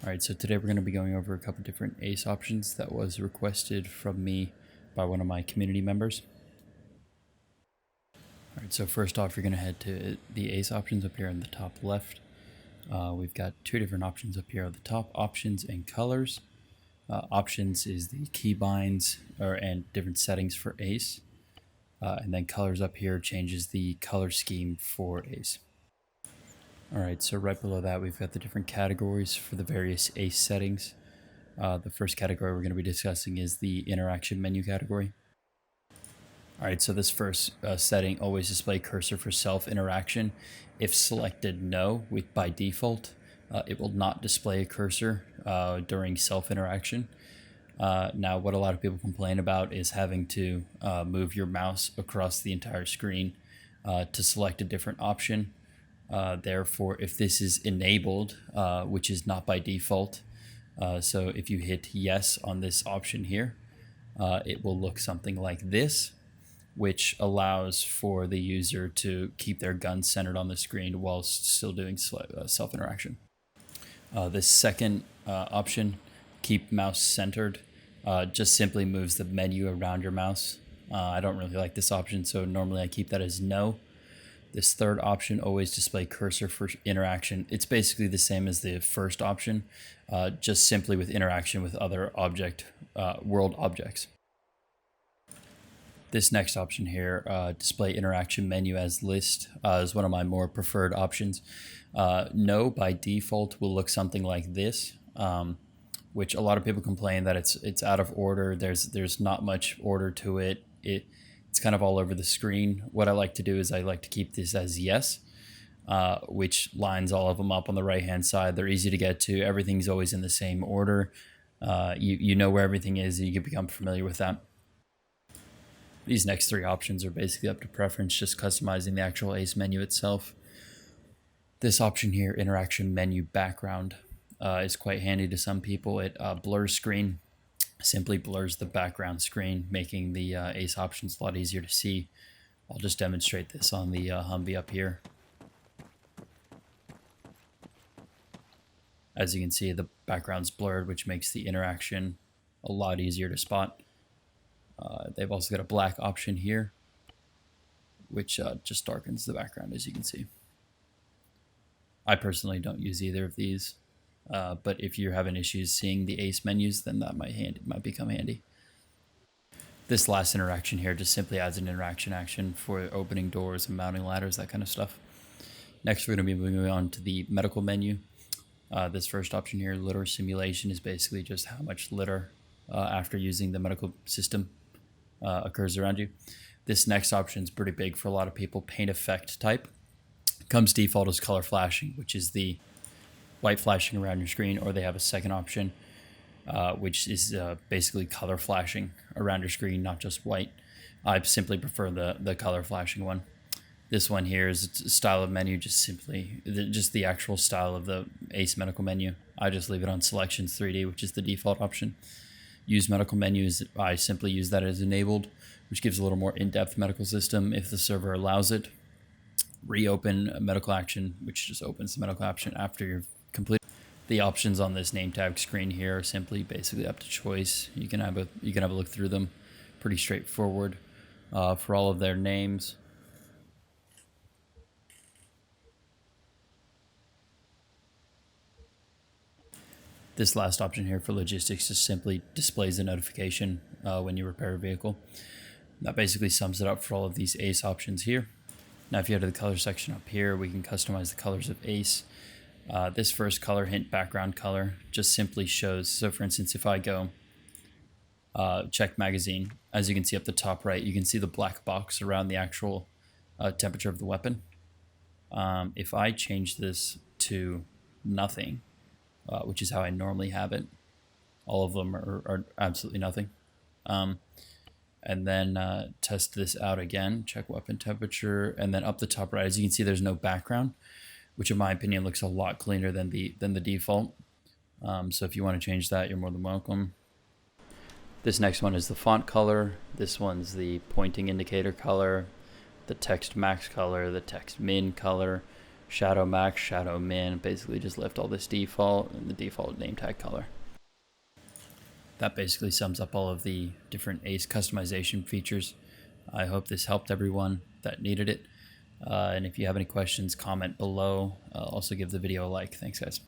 All right, so today we're going to be going over a couple different ACE options that was requested from me by one of my community members. All right, so first off, you're going to head to the ACE options up here in the top left. We've got two different options up here at the top, options and colors. Options is the keybinds and different settings for ACE. And then colors up here changes the color scheme for ACE. All right, so right below that, we've got the different categories for the various ACE settings. The first category we're going to be discussing is the interaction menu category. All right, so this first setting, always display cursor for self-interaction. If selected no, by default, it will not display a cursor during self-interaction. Now, what a lot of people complain about is having to move your mouse across the entire screen to select a different option. Therefore, if this is enabled, which is not by default, so if you hit yes on this option here, it will look something like this, which allows for the user to keep their gun centered on the screen while still doing self-interaction. This second option, keep mouse centered, just simply moves the menu around your mouse. I don't really like this option, so normally I keep that as no. This third option, always display cursor for interaction. It's basically the same as the first option, just simply with interaction with other world objects. This next option here, display interaction menu as list, is one of my more preferred options. No, by default, will look something like this, which a lot of people complain that it's out of order. There's not much order to it. It's kind of all over the screen. What I like to do is I like to keep this as yes, which lines all of them up on the right-hand side. They're easy to get to. Everything's always in the same order. You know where everything is. You can become familiar with that. These next three options are basically up to preference, just customizing the actual ACE menu itself. This option here, interaction menu background, is quite handy to some people. It blurs screen. Simply blurs the background screen, making the ACE options a lot easier to see. I'll just demonstrate this on the Humvee up here. As you can see, the background's blurred, which makes the interaction a lot easier to spot. They've also got a black option here, which just darkens the background, as you can see. I personally don't use either of these. But if you're having issues seeing the ACE menus, then that might become handy. This last interaction here just simply adds an interaction action for opening doors and mounting ladders, that kind of stuff. Next, we're going to be moving on to the medical menu. This first option here, litter simulation, is basically just how much litter after using the medical system occurs around you. This next option is pretty big for a lot of people, paint effect type. Comes default as color flashing, which is the white flashing around your screen, or they have a second option, which is basically color flashing around your screen, not just white. I simply prefer the color flashing one. This one here is a style of menu, just the actual style of the ACE medical menu. I just leave it on selections 3D, which is the default option. Use medical menus, I simply use that as enabled, which gives a little more in-depth medical system if the server allows it. Reopen a medical action, which just opens the medical action after you've complete. The options on this name tag screen here are simply basically up to choice. You can have a look through them. Pretty straightforward for all of their names. This last option here for logistics just simply displays a notification when you repair a vehicle. That basically sums it up for all of these ACE options here. Now, if you go to the color section up here, we can customize the colors of ACE. This first color, hint background color, just simply shows, so for instance, if I go check magazine, as you can see up the top right, you can see the black box around the actual temperature of the weapon. If I change this to nothing, which is how I normally have it, all of them are absolutely nothing. And then test this out again, check weapon temperature, and then up the top right, as you can see, there's no background, which in my opinion looks a lot cleaner than the default. So if you want to change that, you're more than welcome. This next one is the font color. This one's the pointing indicator color, the text max color, the text min color, shadow max, shadow min, basically just left all this default and the default name tag color. That basically sums up all of the different ACE customization features. I hope this helped everyone that needed it. And if you have any questions, comment below. Also give the video a like. Thanks, guys.